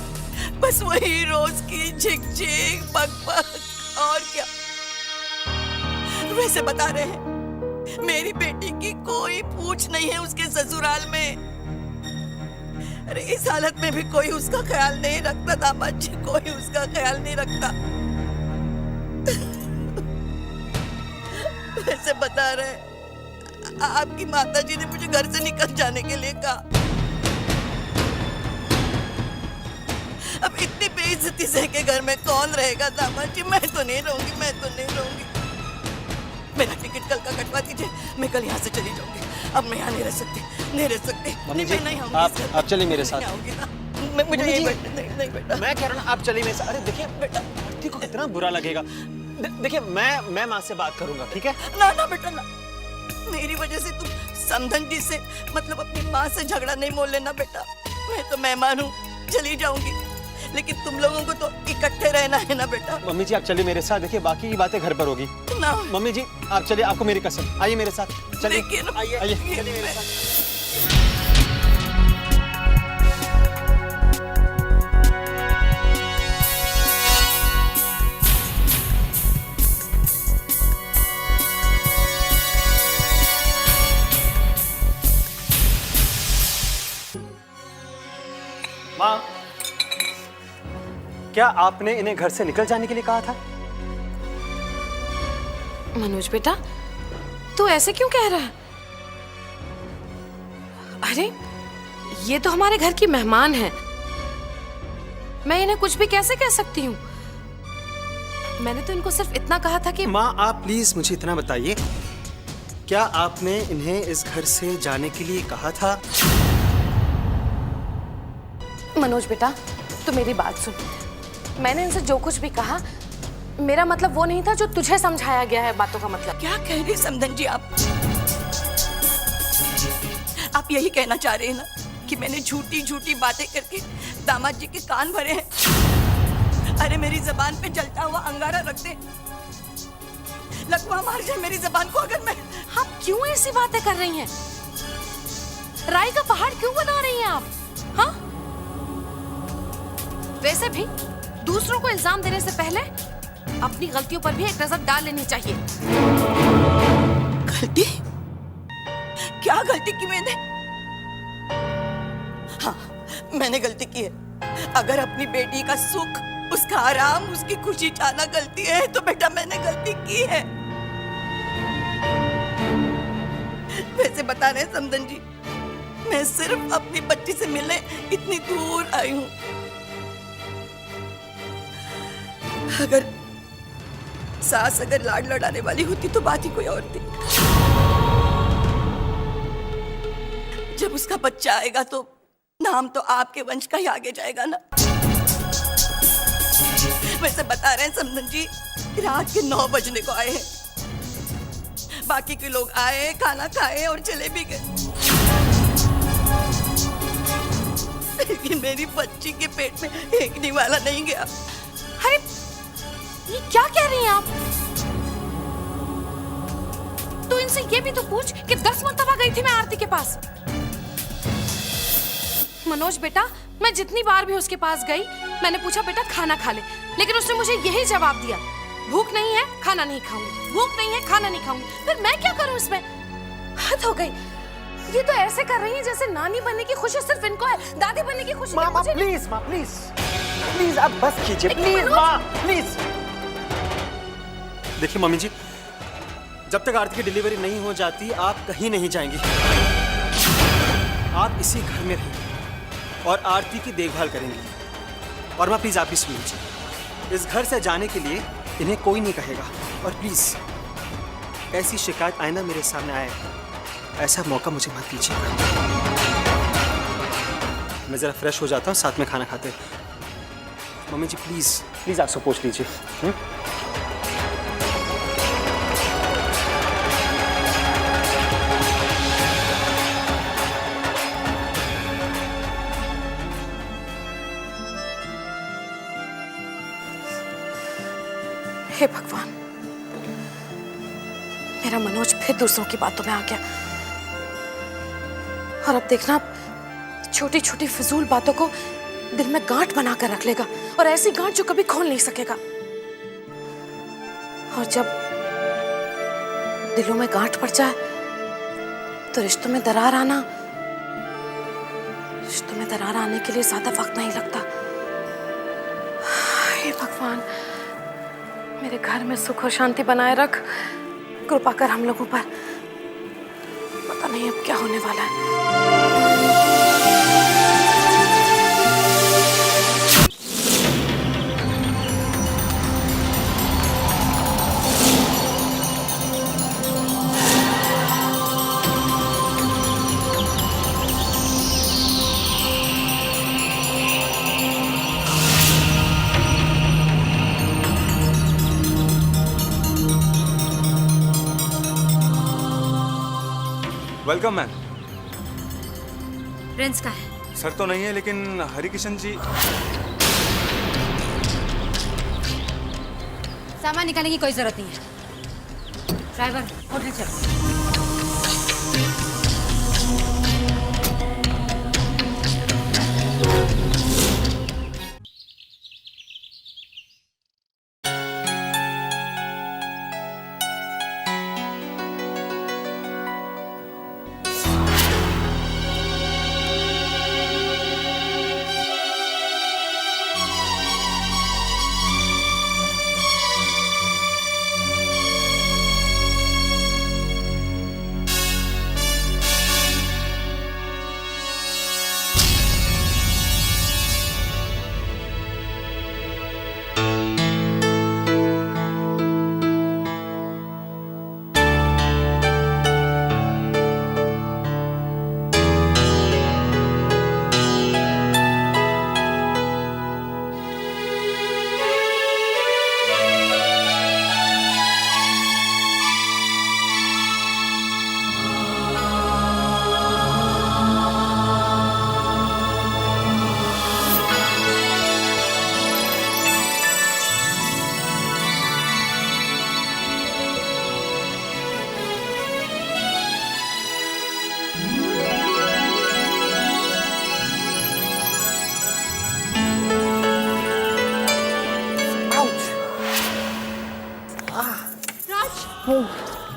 बस वही रोज की झिक-झिक, पक-पक, और क्या। वैसे बता रहे हैं, मेरी बेटी की कोई पूछ नहीं है उसके ससुराल में। अरे इस हालत में भी कोई उसका ख्याल नहीं रखता दामाद जी, कोई उसका ख्याल नहीं रखता। वैसे बता रहे, आपकी माता जी ने मुझे घर से निकल जाने के लिए कहा। अब इतनी बेइज्जती सह के घर में कौन रहेगा दामाद जी? मैं तो नहीं रहूंगी, मैं तो नहीं रहूंगी। मेरा टिकट कल का कटवा दीजिए, मैं कल यहाँ से चली जाऊंगी। अब मैं यहाँ नहीं रह सकती, नहीं रह सकती। मम्मी जी, मैं नहीं आऊंगी। आप चलिए मेरे साथ। मुझे नहीं बेटा। मैं कह रहा हूँ आप चलिए मेरे साथ। अरे देखिए बेटा, आरती को कितना बुरा लगेगा। देखिए मैं माँ से बात करूंगा, ठीक है? ना ना बेटा ना, मेरी वजह से तुम समधन जी से, मतलब अपनी माँ से झगड़ा नहीं मोल लेना बेटा। मैं तो मेहमान हूँ, चली जाऊंगी, लेकिन तुम लोगों को तो इकट्ठे रहना है ना बेटा। मम्मी जी आप चलिए मेरे साथ, देखिए बाकी की बातें घर पर होगी ना। मम्मी जी आप चलिए, आपको मेरी कसम, आइए मेरे साथ, चलिए आइए आइए, चलिए मेरे साथ। माँ, क्या आपने इन्हें घर से निकल जाने के लिए कहा था? मनोज बेटा, तू ऐसे क्यों कह रहा है? अरे ये तो हमारे घर की मेहमान है, मैं इन्हें कुछ भी कैसे कह सकती हूँ? मैंने तो इनको सिर्फ इतना कहा था कि माँ आप प्लीज मुझे इतना बताइए, क्या आपने इन्हें इस घर से जाने के लिए कहा था? मनोज बेटा, तू मेरी बात सुन। मैंने इनसे जो कुछ भी कहा, मेरा मतलब वो नहीं था जो तुझे समझाया गया है बातों का मतलब। क्या कह रही समधन जी आप? आप यही कहना चाह रहे हैं ना कि मैंने झूठी झूठी बातें करके दामाद जी के कान भरे हैं? अरे मेरी जबान पे जलता हुआ अंगारा रख दे, लकवा मार जाए मेरी जबान को अगर मैं। आप क्यों ऐसी बातें कर रही हैं? राई का पहाड़ क्यों बना रही हैं आप? हाँ? वैसे भी दूसरों को इल्जाम देने से पहले अपनी गलतियों पर भी एक नजर डाल लेनी चाहिए। गलती? क्या गलती की मैंने? हाँ, मैंने गलती की है। अगर अपनी बेटी का सुख, उसका आराम, उसकी खुशी चाहना गलती है, तो बेटा मैंने गलती की है। वैसे बता रहे समधन जी, मैं सिर्फ अपनी बच्ची से मिलने इतनी दूर आई हूँ। अगर सास अगर लाड लड़ाने वाली होती तो बात ही कोई और थी। जब उसका बच्चा आएगा तो नाम तो आपके वंश का ही आगे जाएगा ना। वैसे बता रहे हैं समधन जी, रात के 9 बजने को आए हैं। बाकी के लोग आए, खाना खाए और चले भी गए, लेकिन मेरी बच्ची के पेट में एक निवाला नहीं गया। अरे ये क्या कह रही हैं आप? तो इनसे ये भी तो पूछ कि 10 मरतबा गई थी मैं आरती के पास। मनोज बेटा, मैं जितनी बार भी उसके पास गई, मैंने पूछा बेटा खाना खा ले, लेकिन उसने मुझे यही जवाब दिया, भूख नहीं है खाना नहीं खाऊंगी, भूख नहीं है खाना नहीं खाऊंगी। फिर मैं क्या करूं इसमें? हद हो गई। ये तो ऐसे कर रही है जैसे नानी बनने की खुशी सिर्फ इनको है, दादी बनने की खुशी माँ प्लीज, माँ प्लीज प्लीज आप बस कीजिए, प्लीज माँ प्लीज। देखिए मम्मी जी, जब तक आरती की डिलीवरी नहीं हो जाती आप कहीं नहीं जाएंगी। आप इसी घर में रहेंगी और आरती की देखभाल करेंगी। और माँ प्लीज आप भी सुन लीजिए, इस घर से जाने के लिए इन्हें कोई नहीं कहेगा। और प्लीज ऐसी शिकायत आइंदा मेरे सामने आए, ऐसा मौका मुझे मत दीजिएगा। मैं जरा फ्रेश हो जाता हूँ, साथ में खाना खाते हैं। मम्मी जी प्लीज प्लीज आप सब पूछ लीजिए। हे हे भगवान, मेरा मनोज फिर दूसरों की बातों में आ गया। और अब देखना, छोटी छोटी फिजूल बातों को दिल में गांठ बना कर रख लेगा, और ऐसी गांठ जो कभी खोल नहीं सकेगा। और जब दिलों में गांठ पड़ जाए तो रिश्तों में दरार आने के लिए ज्यादा वक्त नहीं लगता। हे भगवान, मेरे घर में सुख और शांति बनाए रख, कृपा कर हम लोगों पर। पता नहीं अब क्या होने वाला है। Welcome ma'am. प्रिंस का है? सर तो नहीं है, लेकिन हरिकिशन जी। सामान निकालने की कोई जरूरत नहीं है। ड्राइवर, होटल चलो।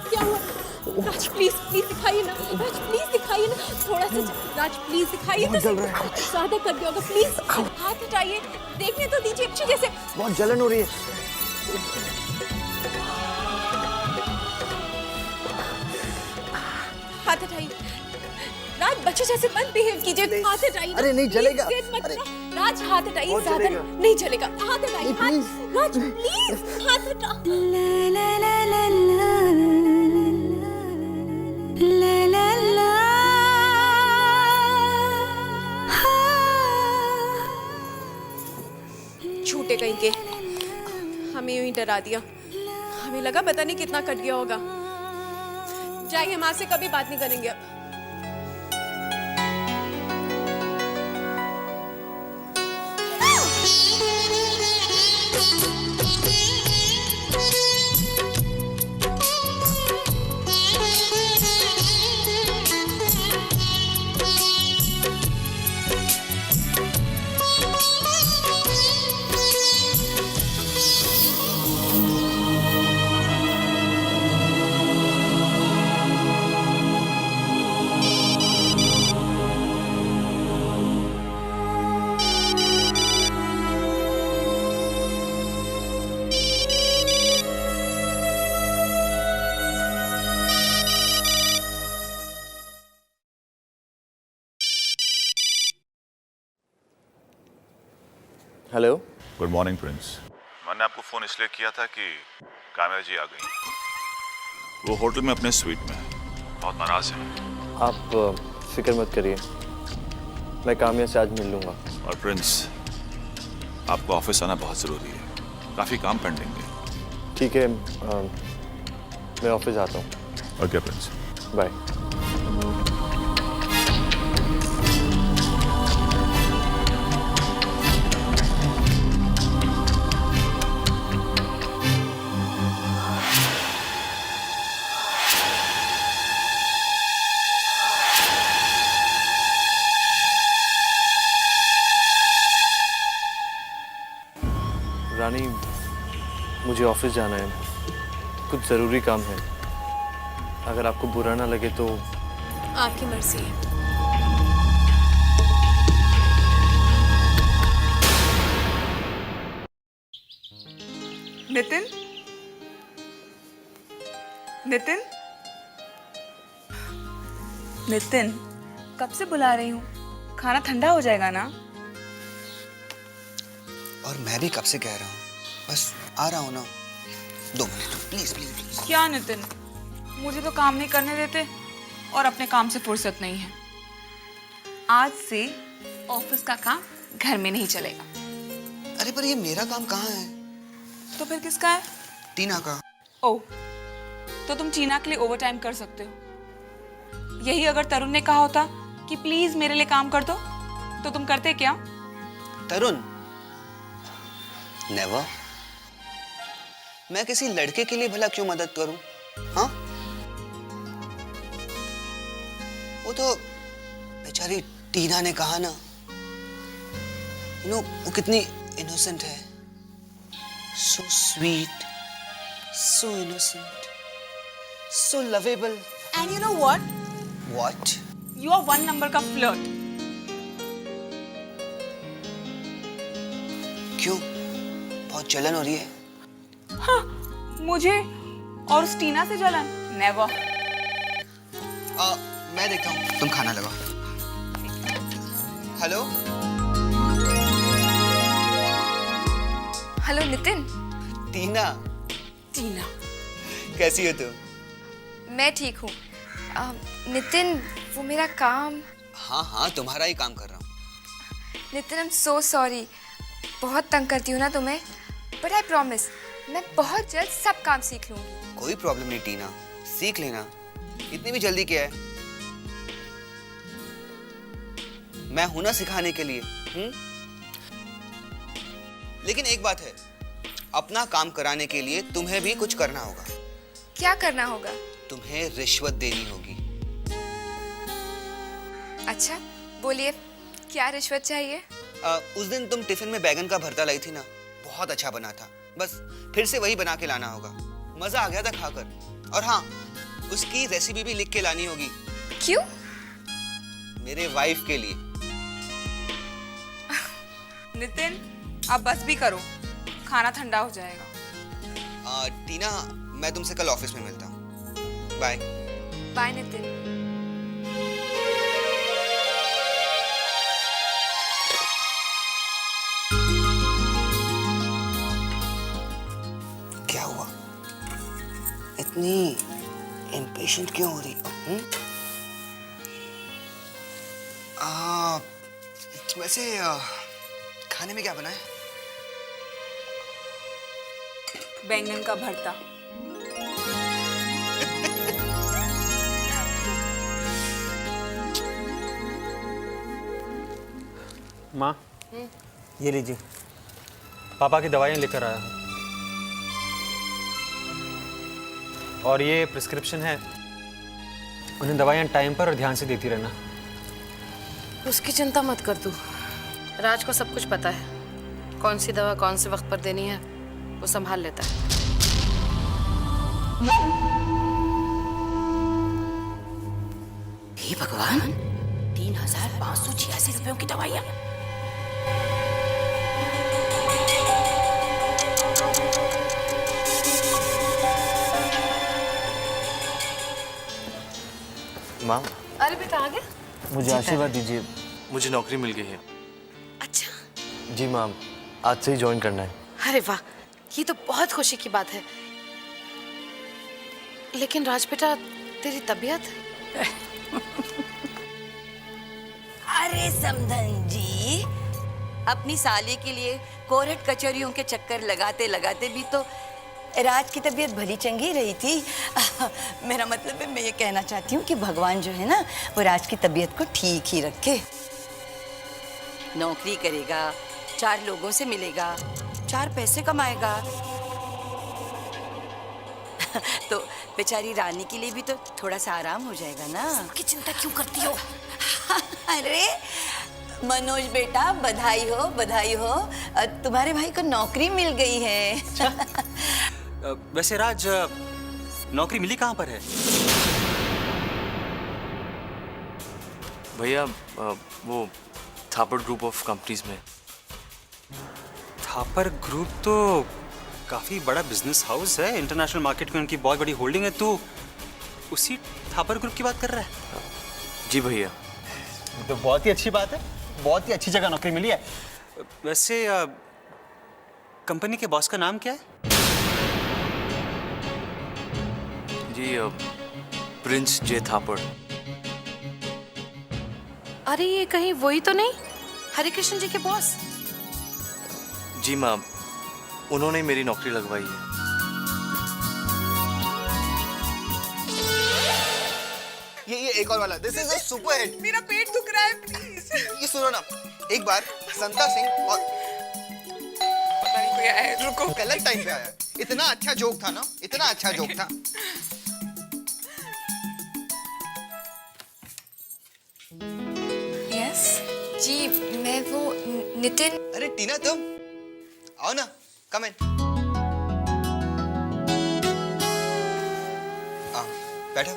क्या हुआ? राज प्लीज प्लीज दिखाइए ना, राज प्लीज दिखाइए ना, थोड़ा सा राज प्लीज दिखाइए तो ज्यादा कर दिया होगा, प्लीज हाथ हटाइए, देखने तो दीजिए अच्छी जैसे। बहुत जलन हो रही है। हाथ हटाइए राज, बच्चे जैसे मत बिहेव कीजिए, हाथ हटाइए। अरे नहीं जलेगा। राज हाथ हटाइए, ज्यादा नहीं जलेगा, हाथ हटाइए। राज प्लीज हाथ हटा। छूटे कहीं के, हमें यूं ही डरा दिया। हमें लगा पता नहीं कितना कट गया होगा। जाइए, हम आज से कभी बात नहीं करेंगे अब। हेलो। Good morning Prince. मैंने आपको फ़ोन इसलिए किया था कि काम्या जी आ गई। वो होटल में अपने स्वीट में है, बहुत नाराज़ है। आप फिक्र मत करिए, मैं काम्या से आज मिल लूँगा। और प्रिंस, आपको ऑफिस आना बहुत ज़रूरी है, काफ़ी काम पेंडिंग है। ठीक है, मैं ऑफिस आता हूँ। Okay Prince, bye. मुझे ऑफिस जाना है, कुछ ज़रूरी काम है। अगर आपको बुरा ना लगे तो। आपकी मर्जी है। नितिन, नितिन, नितिन, कब से बुला रही हूँ? खाना ठंडा हो जाएगा ना? और मैं भी कब से कह रहा हूँ, बस आ रहा हूँ ना। 2 मिनट प्लीज प्लीज प्लीज। क्या नितिन, मुझे तो काम नहीं करने देते और अपने काम से फुर्सत नहीं है। आज से ऑफिस का काम घर में नहीं चलेगा। अरे पर ये मेरा काम कहाँ है? तो फिर किसका है? टीना का। ओह, तो तुम टीना के लिए ओवरटाइम कर सकते हो। यही अगर तरुण ने कहा होता कि प्लीज मेरे लिए काम कर दो, तो तुम करते क्या? तरुण? नेवर। मैं किसी लड़के के लिए भला क्यों मदद करूं? हाँ? वो तो बेचारी टीना ने कहा ना, वो कितनी इनोसेंट है, so sweet, so innocent, so lovable. And you know what? What? You are 1 number का फ्लर्ट। क्यों? बहुत जलन हो रही है? हाँ, मुझे और उस टीना से जलन? नेवर। मैं देखता हूँ, तुम खाना लगाओ। हेलो? हेलो नितिन। टीना। टीना, कैसी हो तुम? मैं ठीक हूँ। नितिन, वो मेरा काम। हाँ, तुम्हारा ही काम कर रहा हूँ। Nitin, I am so sorry. बहुत तंग करती हूँ ना तुम्हें, बट आई प्रॉमिस मैं बहुत जल्द सब काम सीख लूंगी। कोई प्रॉब्लम नहीं टीना, सीख लेना, इतनी भी जल्दी क्या है? मैं हूं ना सिखाने के लिए। लेकिन एक बात है, अपना काम कराने के लिए तुम्हें भी कुछ करना होगा। क्या करना होगा? तुम्हें रिश्वत देनी होगी। अच्छा, बोलिए, क्या रिश्वत चाहिए? उस दिन तुम टिफिन में बैगन का भरता लाई थी ना, बहुत अच्छा बना था। बस फिर से वही बना के लाना होगा। मजा आ गया था खाकर। और हाँ, उसकी रेसिपी भी लिख के लानी होगी। क्यों? मेरे वाइफ के लिए। नितिन, अब बस भी करो, खाना ठंडा हो जाएगा। टीना, मैं तुमसे कल ऑफिस में मिलता हूँ। बाय। बाय नितिन। क्या हुआ? इतनी इम्पेशेंट क्यों हो रही? वैसे खाने में क्या बना है? बैंगन का भरता। माँ, ये लीजिए, पापा की दवाइयाँ लेकर आया हूँ। और ये प्रिस्क्रिप्शन है, उन्हें दवाइयाँ टाइम पर और ध्यान से देती रहना। उसकी चिंता मत कर तू, राज को सब कुछ पता है, कौन सी दवा कौन से वक्त पर देनी है वो संभाल लेता है। हे भगवान, 3,586 रुपयों की दवाइयाँ। माँ, अरे बेटा आ गया? मुझे आशीर्वाद दीजिए, मुझे नौकरी मिल गई है। अच्छा। जी माँ, आज से ही ज्वाइन करना है। अरे वाह, ये तो बहुत खुशी की बात है। लेकिन राज बेटा, तेरी तबीयत? अरे समधन जी, अपनी साली के लिए कोर्ट कचहरियों के चक्कर लगाते लगाते भी तो राज की तबीयत भली चंगी रही थी। मेरा मतलब है, मैं ये कहना चाहती हूँ कि भगवान जो है ना, वो राज की तबीयत को ठीक ही रखे। नौकरी करेगा, 4 लोगों से मिलेगा, 4 पैसे कमाएगा। तो बेचारी रानी के लिए भी तो थोड़ा सा आराम हो जाएगा ना। सबकी चिंता क्यों करती हो? अरे मनोज बेटा, बधाई हो बधाई हो, तुम्हारे भाई को नौकरी मिल गई है। वैसे राज, नौकरी मिली कहाँ पर है? भैया वो थापर ग्रुप ऑफ कंपनीज में। थापर ग्रुप तो काफी बड़ा बिजनेस हाउस है, इंटरनेशनल मार्केट में उनकी बहुत बड़ी होल्डिंग है। तू उसी थापर ग्रुप की बात कर रहा है? जी भैया। तो बहुत ही अच्छी बात है, बहुत ही अच्छी जगह नौकरी मिली है। वैसे कंपनी के बॉस का नाम क्या है? जी प्रिंस जे थापर। अरे ये कहीं वही तो नहीं, हरे कृष्ण जी के बॉस? जी माँ, उन्होंने मेरी नौकरी लगवाई है। ये एक और वाला, this is a super hit. मेरा पेट दुख रहा है, प्लीज। ये सुनो ना, एक बार संता सिंह और पता नहीं कोई आया है, रुको। गलत टाइम पे आया। इतना अच्छा जोक था ना, इतना अच्छा जोक था। यस जी, मैं वो नितिन। अरे टीना, तुम आओ ना, कम इन। बैठो।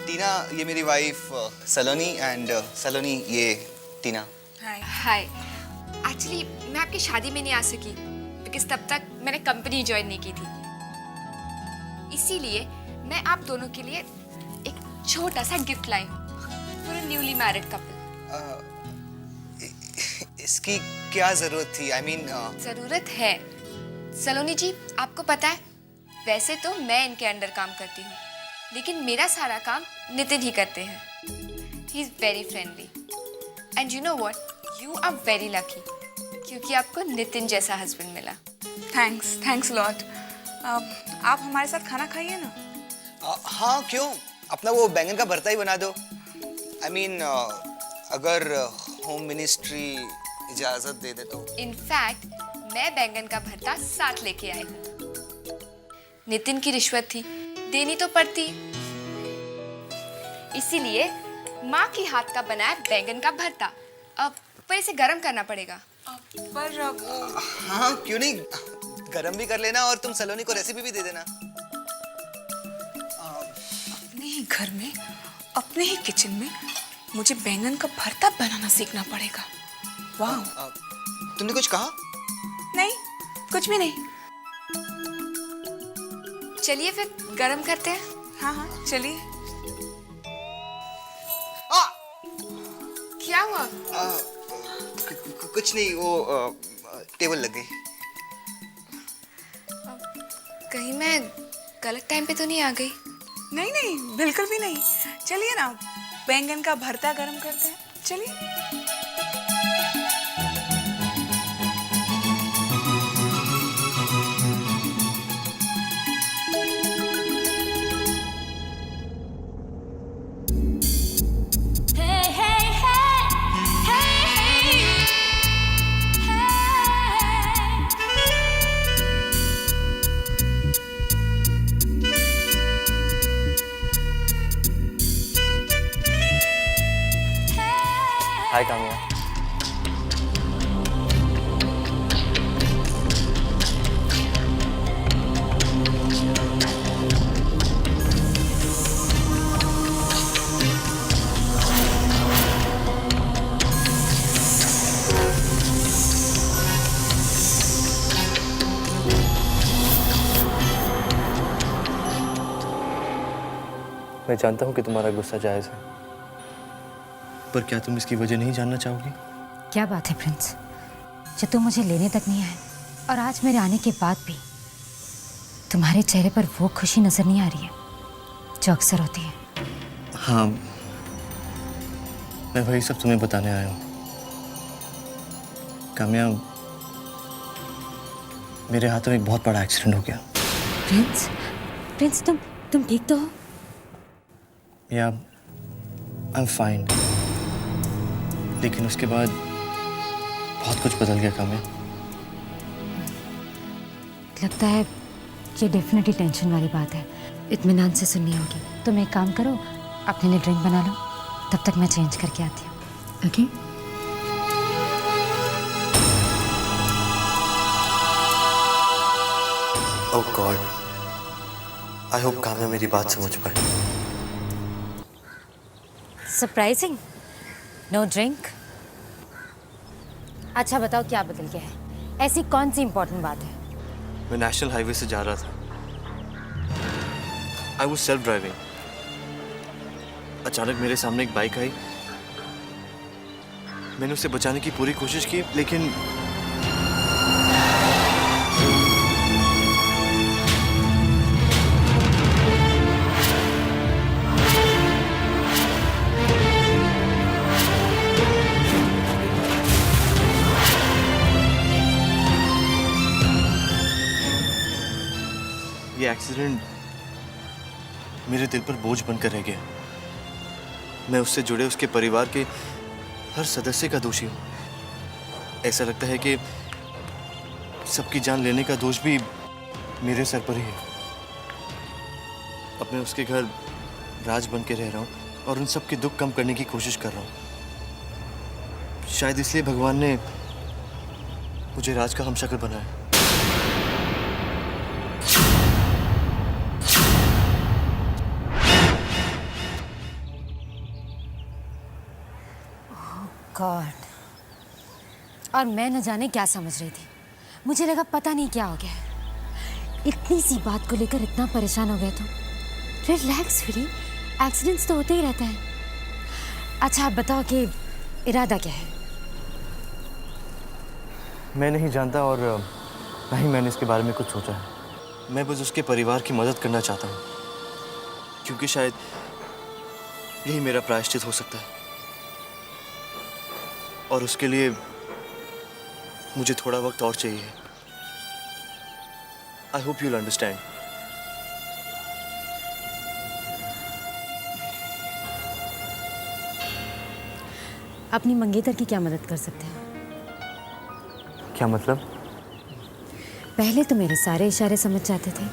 टीना, ये मेरी वाइफ सलोनी, एंड सलोनी ये टीना। हाय। एक्चुअली मैं आपकी शादी में नहीं आ सकी बिकॉज तब तक मैंने कंपनी ज्वाइन नहीं की थी। इसीलिए मैं आप दोनों के लिए एक छोटा सा गिफ्ट लाई हूँ for a newly married couple. इसकी क्या जरूरत थी? आई मीन जरूरत है। सलोनी जी, आपको पता है वैसे तो मैं इनके अंडर काम करती हूँ, लेकिन मेरा सारा काम नितिन ही करते हैं। He is very friendly and you know what, you are very lucky क्योंकि आपको नितिन जैसा हस्बैंड मिला। Thanks lot. आप हमारे साथ खाना खाइए ना। हाँ, क्यों? अपना वो बैंगन का भरता ही बना दो। आई मीन अगर होम मिनिस्ट्री इजाजत दे दे तो। इनफैक्ट मैं बैंगन का भरता साथ लेके आई हूँ। नितिन की रिश्वत थी, देनी तो पड़ती, इसीलिए माँ की हाथ का बनाया बैंगन का भरता। अब पर इसे गरम करना पड़ेगा। पर हाँ, क्यों नहीं, गरम भी कर लेना और तुम सलोनी को रेसिपी भी दे देना। अपने ही घर में, अपने ही किचन में मुझे बैंगन का भरता बनाना सीखना पड़ेगा। वाह। तुमने कुछ कहा? नहीं, कुछ भी नहीं। चलिए फिर गरम करते हैं। हाँ, चलिए। क्या हुआ? कुछ नहीं, वो टेबल लग गई। कहीं मैं गलत टाइम पे तो नहीं आ गई? नहीं, बिल्कुल भी नहीं। चलिए ना, बैंगन का भरता गरम करते हैं। चलिए। हाय काम्या। मैं जानता हूँ कि तुम्हारा गुस्सा जायज है, पर क्या तुम इसकी वजह नहीं जानना चाहोगी? क्या बात है प्रिंस, जो तुम मुझे लेने तक नहीं आए और आज मेरे आने के बाद भी तुम्हारे चेहरे पर वो खुशी नजर नहीं आ रही है जो अक्सर होती है। हाँ, मैं वही सब तुम्हें बताने आया हूँ। काम्या, मेरे हाथों में एक बहुत बड़ा एक्सीडेंट हो गया। प्रिंस, तुम ठीक तो हो? या आई एम फाइन, लेकिन उसके बाद बहुत कुछ बदल गया काम्या। लगता है ये डेफिनेटली टेंशन वाली बात है, इत्मीनान से सुननी होगी। तुम एक काम करो, अपने लिए ड्रिंक बना लो, तब तक मैं चेंज करके आती हूँ। Okay? Oh God, I hope Kamya मेरी बात समझ पाए। सरप्राइजिंग। No drink? अच्छा बताओ क्या बदल गया है? ऐसी कौन सी इंपॉर्टेंट बात है? मैं नेशनल हाईवे से जा रहा था। I was self driving. अचानक मेरे सामने एक बाइक आई। मैंने उसे बचाने की पूरी कोशिश की, लेकिन ये एक्सीडेंट मेरे दिल पर बोझ बनकर रह गया। मैं उससे जुड़े उसके परिवार के हर सदस्य का दोषी हूँ। ऐसा लगता है कि सबकी जान लेने का दोष भी मेरे सर पर ही है। अब मैं उसके घर राज बन के रह रहा हूँ और उन सब के दुख कम करने की कोशिश कर रहा हूँ। शायद इसलिए भगवान ने मुझे राज का हमशक्ल बनाया। गॉड, और मैं न जाने क्या समझ रही थी। मुझे लगा पता नहीं क्या हो गया है। इतनी सी बात को लेकर इतना परेशान हो गया तो रिलैक्स फ्री, एक्सीडेंट्स तो होते ही रहते हैं। अच्छा आप बताओ कि इरादा क्या है? मैं नहीं जानता और ना ही मैंने इसके बारे में कुछ सोचा है। मैं बस उसके परिवार की मदद करना चाहता हूँ, क्योंकि शायद यही मेरा प्रायश्चित हो सकता है। और उसके लिए मुझे थोड़ा वक्त और चाहिए। I hope you'll understand. अपनी मंगेतर की क्या मदद कर सकते हैं? क्या मतलब? पहले तो मेरे सारे इशारे समझ जाते थे।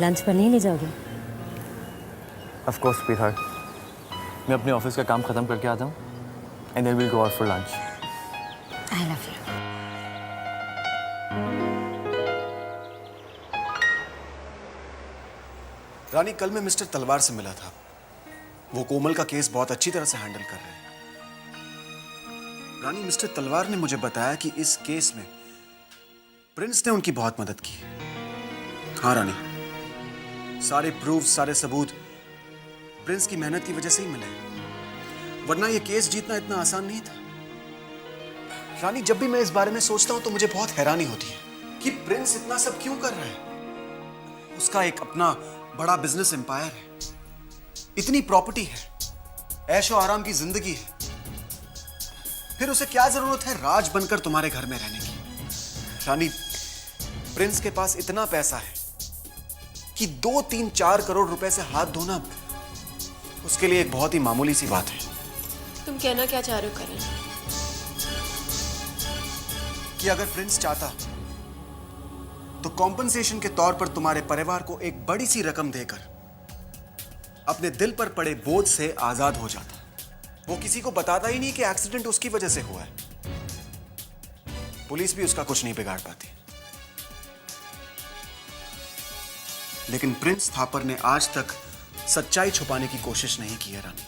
लंच पर नहीं ले जाओगे? Of course sweetheart. मैं अपने ऑफिस का काम खत्म करके आता हूँ and then we will go out for lunch. I love you. Rani, कल मैं मिस्टर तलवार से मिला था। वो कोमल का केस बहुत अच्छी तरह से हैंडल कर रहे हैं। रानी, मिस्टर तलवार ने मुझे बताया कि इस केस में प्रिंस ने उनकी बहुत मदद की। हाँ रानी, सारे प्रूफ, सारे सबूत प्रिंस की मेहनत की वजह से ही मिले, वरना ये केस जीतना इतना आसान नहीं था। रानी, जब भी मैं इस बारे में सोचता हूं तो मुझे बहुत हैरानी होती है कि प्रिंस इतना सब क्यों कर रहा है। उसका एक अपना बड़ा बिजनेस एम्पायर है, इतनी प्रॉपर्टी है, ऐशो आराम की जिंदगी है, फिर उसे क्या जरूरत है राज बनकर तुम्हारे घर में रहने की। रानी, प्रिंस के पास इतना पैसा है कि 2, 3, 4 करोड़ रुपए से हाथ धोना उसके लिए एक बहुत ही मामूली सी बात है। तुम कहना क्या चाह रहे हो करण? कि अगर प्रिंस चाहता तो कॉम्पनसेशन के तौर पर तुम्हारे परिवार को एक बड़ी सी रकम देकर अपने दिल पर पड़े बोझ से आजाद हो जाता। वो किसी को बताता ही नहीं कि एक्सीडेंट उसकी वजह से हुआ है। पुलिस भी उसका कुछ नहीं बिगाड़ पाती। लेकिन प्रिंस थापर ने आज तक सच्चाई छुपाने की कोशिश नहीं की है रानी।